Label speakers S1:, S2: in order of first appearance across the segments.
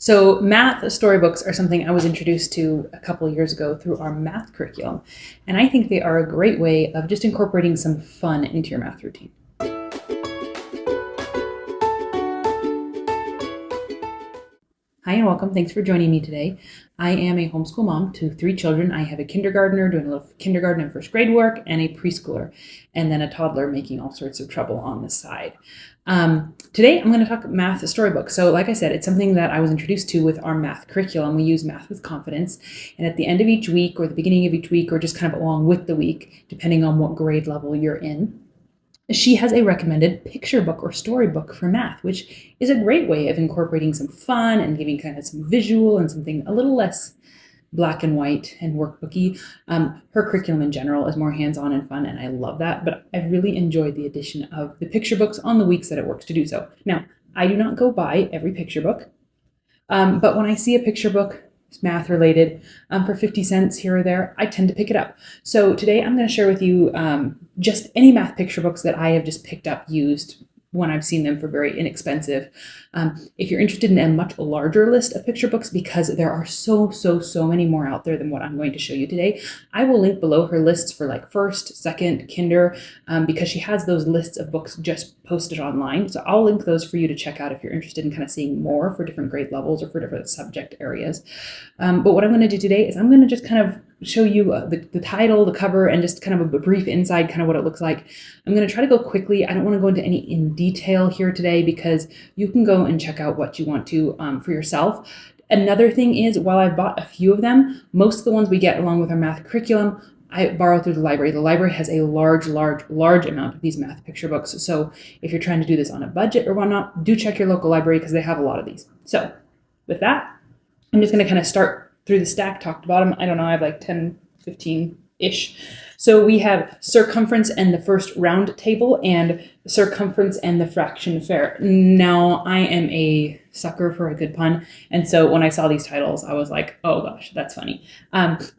S1: So math storybooks are something I was introduced to a couple of years ago through our math curriculum. And I think they are a great way of just incorporating some fun into your math routine. Hi and welcome. Thanks for joining me today. I am a homeschool mom to 3 children. I have a kindergartner doing a little kindergarten and first grade work, and a preschooler, and then a toddler making all sorts of trouble on the side. Today I'm going to talk math storybooks. So like I said, it's something that I was introduced to with our math curriculum. We use Math with Confidence, and at the end of each week or the beginning of each week or just kind of along with the week, depending on what grade level you're in, she has a recommended picture book or storybook for math, which is a great way of incorporating some fun and giving kind of some visual and something a little less black and white and workbooky. Her curriculum in general is more hands-on and fun, and I love that, but I've really enjoyed the addition of the picture books on the weeks that it works to do so. Now, I do not go buy every picture book, but when I see a picture book, math related, for 50 cents here or there, I tend to pick it up. So today I'm going to share with you just any math picture books that I have just picked up used when I've seen them for very inexpensive. If you're interested in a much larger list of picture books, because there are so many more out there than what I'm going to show you today, I will link below her lists for like first, second, kinder, because she has those lists of books just posted online. So I'll link those for you to check out if you're interested in kind of seeing more for different grade levels or for different subject areas. But what I'm going to do today is I'm going to just kind of show you the title, the cover, and just kind of a brief inside, kind of what it looks like. I'm going to try to go quickly. I don't want to go into any in detail here today because you can go and check out what you want to for yourself. Another thing is, while I've bought a few of them, most of the ones we get along with our math curriculum, I borrow through the library. The library has a large amount of these math picture books. So if you're trying to do this on a budget or whatnot, do check your local library because they have a lot of these. So with that, I'm just going to kind of start through the stack, top to bottom. I don't know, I have like 10, 15-ish. So we have circumference and the first round table and circumference and the fraction fair. Now, I am a sucker for a good pun. And so when I saw these titles, I was like, oh gosh, that's funny.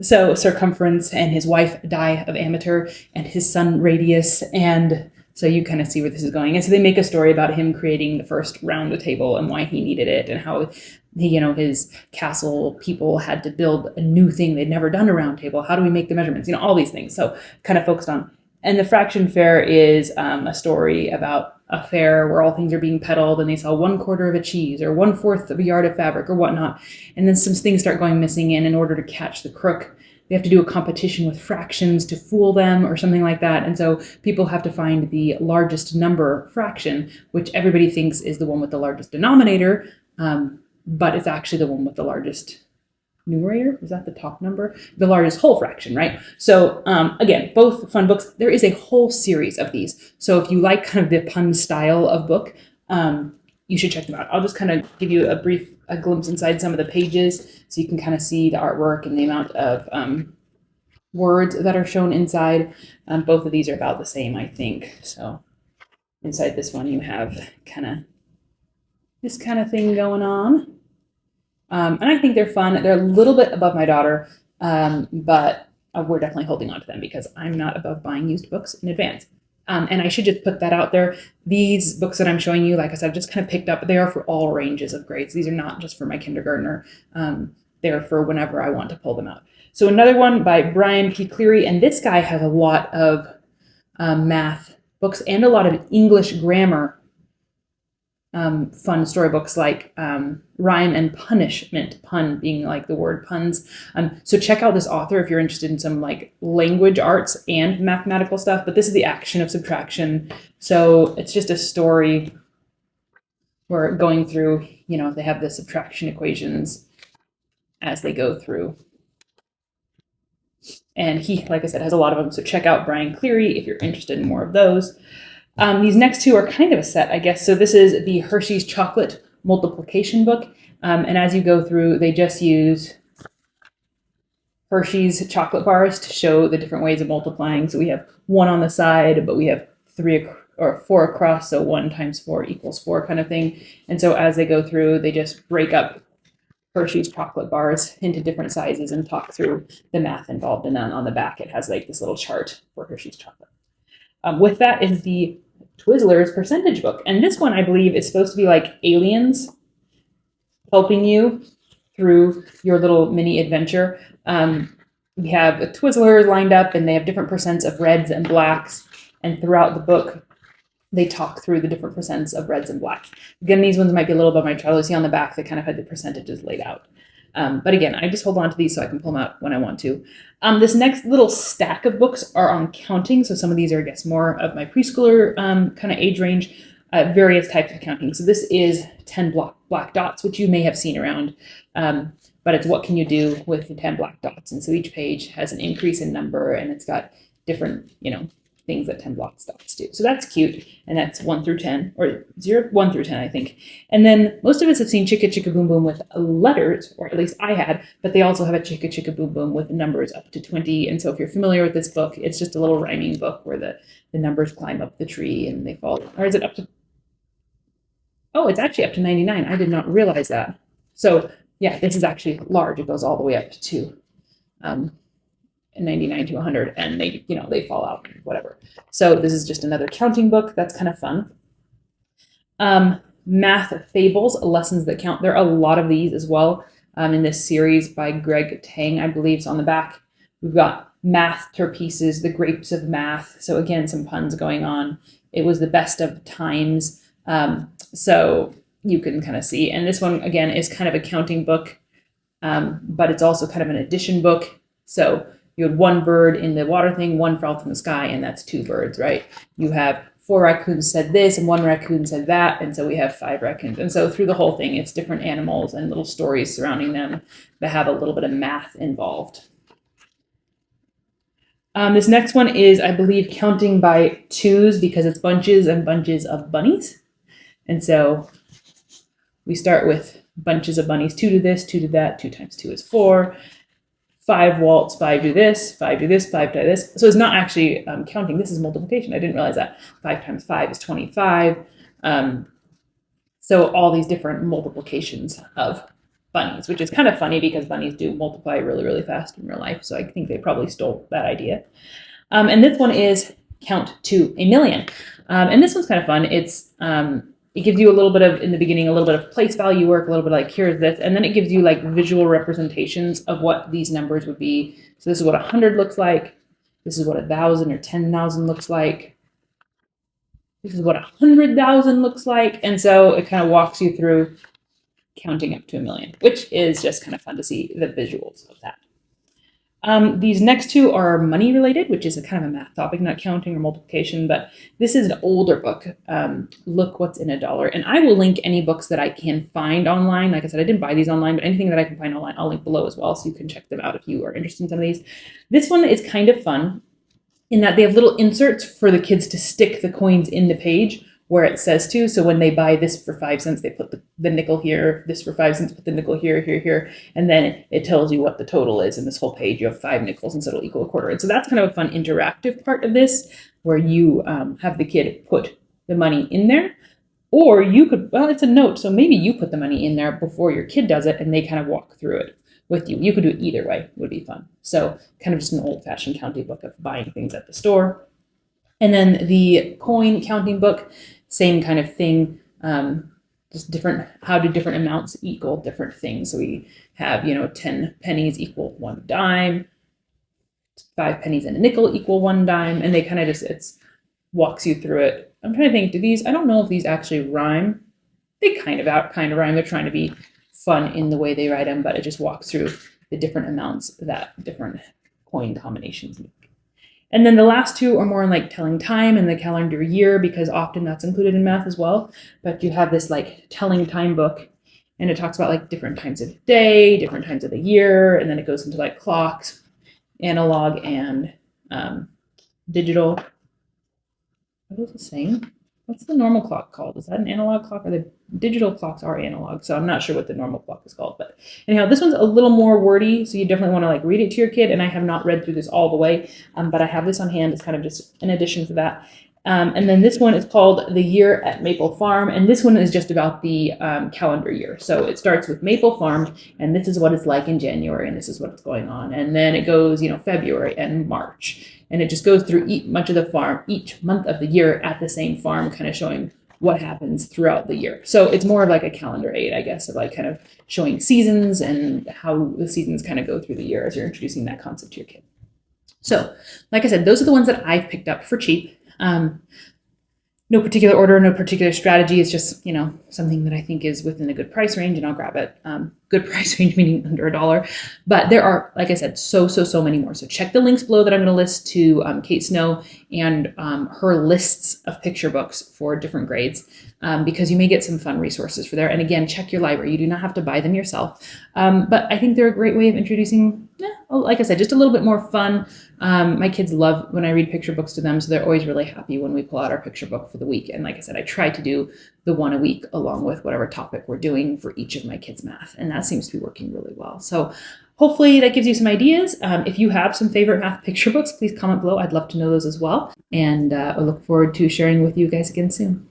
S1: So circumference and his wife, die of amateur, and his son, radius, and so you kind of see where this is going. And so they make a story about him creating the first round table and why he needed it and how his castle people had to build a new thing they'd never done a round table. How do we make the measurements? All these things. So kind of focused on. And the fraction fair is a story about a fair where all things are being peddled and they sell 1/4 of a cheese or 1/4 of a yard of fabric or whatnot. And then some things start going missing, and in order to catch the crook, they have to do a competition with fractions to fool them or something like that. And so people have to find the largest number fraction, which everybody thinks is the one with the largest denominator, but it's actually the one with the largest numerator. Is that the top number? The largest whole fraction, right? So again, both fun books. There is a whole series of these. So if you like kind of the pun style of book, you should check them out. I'll just kind of give you a glimpse inside some of the pages so you can kind of see the artwork and the amount of words that are shown inside. Both of these are about the same, I think. So inside this one, you have kind of this kind of thing going on. And I think they're fun. They're a little bit above my daughter, but we're definitely holding on to them because I'm not above buying used books in advance. And I should just put that out there. These books that I'm showing you, like I said, I've just kind of picked up. They are for all ranges of grades. These are not just for my kindergartner. They're for whenever I want to pull them out. So another one by Brian P. Cleary, and this guy has a lot of math books and a lot of English grammar fun storybooks like Rhyme and Punishment, pun being like the word puns. So check out this author if you're interested in some like language arts and mathematical stuff, but this is the action of subtraction. So it's just a story where going through, they have the subtraction equations as they go through. And he, like I said, has a lot of them. So check out Brian Cleary if you're interested in more of those. These next two are kind of a set, I guess. So this is the Hershey's Chocolate Multiplication Book. And as you go through, they just use Hershey's chocolate bars to show the different ways of multiplying. So we have 1 on the side, but we have 3 or 4 across. So 1 times 4 equals 4 kind of thing. And so as they go through, they just break up Hershey's chocolate bars into different sizes and talk through the math involved. And then on the back, it has like this little chart for Hershey's chocolate. With that is the Twizzlers percentage book. And this one, I believe, is supposed to be like aliens helping you through your little mini adventure. We have Twizzlers lined up, and they have different percents of reds and blacks. And throughout the book, they talk through the different percents of reds and blacks. Again, these ones might be a little above my child. You see on the back, they kind of had the percentages laid out. But again, I just hold on to these so I can pull them out when I want to. This next little stack of books are on counting. So some of these are, I guess, more of my preschooler kind of age range, various types of counting. So this is 10 black dots, which you may have seen around. But it's what can you do with the 10 black dots. And so each page has an increase in number, and it's got different, things that 10 black dots do. So that's cute. And that's 1 through 10, or 1 through 10, I think. And then most of us have seen Chicka Chicka Boom Boom with letters, or at least I had, but they also have a Chicka Chicka Boom Boom with numbers up to 20. And so if you're familiar with this book, it's just a little rhyming book where the numbers climb up the tree and they fall. Or is it up to... Oh, it's actually up to 99. I did not realize that. So yeah, this is actually large. It goes all the way up to 99 to 100, and they fall out, whatever. So this is just another counting book. That's kind of fun. Math fables, lessons that count. There are a lot of these as well in this series by Greg Tang, I believe. It's on the back. We've got math pieces, the grapes of math. So again, some puns going on. It was the best of times. So you can kind of see. And this one, again, is kind of a counting book, but it's also kind of an addition book. So you had one bird in the water thing, one fell from the sky, and that's 2 birds, right? You have 4 raccoons said this, and 1 raccoon said that, and so we have 5 raccoons. And so through the whole thing, it's different animals and little stories surrounding them that have a little bit of math involved. This next one is, I believe, counting by 2s, because it's bunches and bunches of bunnies. And so we start with bunches of bunnies. 2 do this, 2 do that. 2 times 2 is 4. 5 waltz, 5 do this, 5 do this, 5 do this. So it's not actually counting. This is multiplication. I didn't realize that. 5 times 5 is 25. So all these different multiplications of bunnies, which is kind of funny because bunnies do multiply really, really fast in real life. So I think they probably stole that idea. And this one is count to 1,000,000. And this one's kind of fun. It gives you a little bit of, in the beginning, a little bit of place value work, a little bit like, here's this. And then it gives you like visual representations of what these numbers would be. So this is what 100 looks like. This is what 1,000 or 10,000 looks like. This is what 100,000 looks like. And so it kind of walks you through counting up to 1,000,000, which is just kind of fun to see the visuals of that. These next 2 are money related, which is a kind of a math topic, not counting or multiplication, but this is an older book. Look What's in a Dollar. And I will link any books that I can find online. Like I said, I didn't buy these online, but anything that I can find online, I'll link below as well, so you can check them out if you are interested in some of these. This one is kind of fun in that they have little inserts for the kids to stick the coins in the page where it says to. So when they buy this for 5 cents, they put the nickel here, this for 5 cents, put the nickel here, here, here. And then it tells you what the total is. In this whole page, you have 5 nickels, and so it'll equal a quarter. And so that's kind of a fun interactive part of this, where you have the kid put the money in there. Or you could, well, it's a note. So maybe you put the money in there before your kid does it, and they kind of walk through it with you. You could do it either way. It would be fun. So kind of just an old-fashioned counting book of buying things at the store. And then the coin counting book, same kind of thing, just different, how do different amounts equal different things. So we have, 10 pennies equal 1 dime, 5 pennies and a nickel equal 1 dime, and they kind of just, it's walks you through it. I'm trying to think, I don't know if these actually rhyme. They kind of rhyme. They're trying to be fun in the way they write them, but it just walks through the different amounts that different coin combinations make. And then the last 2 are more like telling time and the calendar year, because often that's included in math as well. But you have this like telling time book, and it talks about like different times of the day, different times of the year, and then it goes into like clocks, analog and digital. What is it saying? What's the normal clock called? Is that an analog clock, or the digital clocks are analog? So I'm not sure what the normal clock is called. But anyhow, this one's a little more wordy, so you definitely want to like read it to your kid. And I have not read through this all the way, but I have this on hand. It's kind of just an addition for that. And then this one is called The Year at Maple Farm. And this one is just about the calendar year. So it starts with Maple Farm, and this is what it's like in January, and this is what's going on. And then it goes, February and March. And it just goes through much of the farm, each month of the year at the same farm, kind of showing what happens throughout the year. So it's more of like a calendar aid, I guess, of like kind of showing seasons and how the seasons kind of go through the year as you're introducing that concept to your kid. So, like I said, those are the ones that I've picked up for cheap. No particular order, no particular strategy. It's just, something that I think is within a good price range, and I'll grab it. Good price range meaning under $1. But there are, like I said, so many more. So check the links below that I'm going to list to Kate Snow and her lists of picture books for different grades, because you may get some fun resources for there. And again, check your library. You do not have to buy them yourself. But I think they're a great way of introducing, like I said, just a little bit more fun. My kids love when I read picture books to them, so they're always really happy when we pull out our picture book for the week. And like I said, I try to do the one a week along with whatever topic we're doing for each of my kids' math. And that seems to be working really well. So hopefully that gives you some ideas. If you have some favorite math picture books, please comment below. I'd love to know those as well. And I look forward to sharing with you guys again soon.